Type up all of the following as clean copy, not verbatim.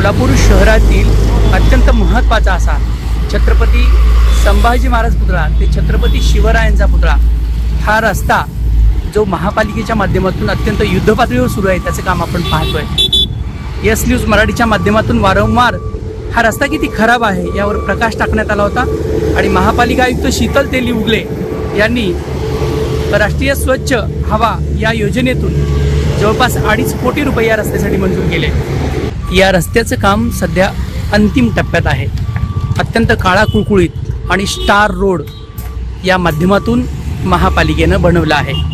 सोलापूर शहरातील अत्यंत महत्त्वाचा असा छत्रपती संभाजी महाराज पुतळा ते छत्रपती शिवरायांचा पुतळा हा रस्ता जो महापालिकेच्या माध्यमातून अत्यंत युद्धपातळीवर सुरू आहे त्याचे काम आपण पाहतोय। एस न्यूज मराठीच्या माध्यमातून वारंवार हा रस्ता किती खराब आहे यावर प्रकाश टाकण्यात आला होता आणि महापालिका आयुक्त शीतल तेली उगले यांनी राष्ट्रीय स्वच्छ हवा या योजनेतून जवळपास 2.5 कोटी रुपये या रस्त्यासाठी मंजूर केले। या रस्त्याचं काम सध्या अंतिम टप्प्यात आहे। अत्यंत काळा कुळकुळीत आणि स्टार रोड या माध्यमातून महापालिकेनं बनवला आहे।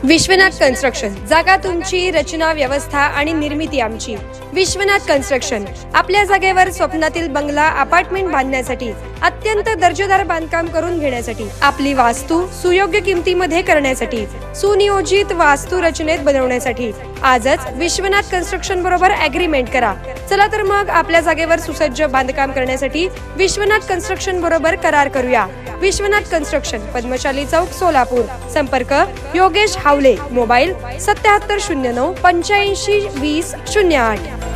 विश्वनाथ कन्स्ट्रक्शन, जागा तुमची, रचना व्यवस्था आणि निर्मिती आमची। विश्वनाथ कन्स्ट्रक्शन आपल्या जागेवर स्वप्नातील बंगला अपार्टमेंट बांधण्यासाठी अत्यंत दर्जेदार बांधकाम करून घेण्यासाठी आपली वास्तू सुयोग्य किमतीमध्ये करण्यासाठी सुनियोजित वास्तू रचनेत बनवण्यासाठी आजच विश्वनाथ कन्स्ट्रक्शन बरोबर ॲग्रीमेंट करा। चला तर मग आपल्या जागेवर सुसज्ज बांधकाम करण्यासाठी विश्वनाथ कन्स्ट्रक्शन बरोबर करार करूया। विश्वनाथ कन्स्ट्रक्शन, पद्मशाली चौक, सोलापूर। संपर्क योगेश हावले, मोबाईल 7709 85 20 08।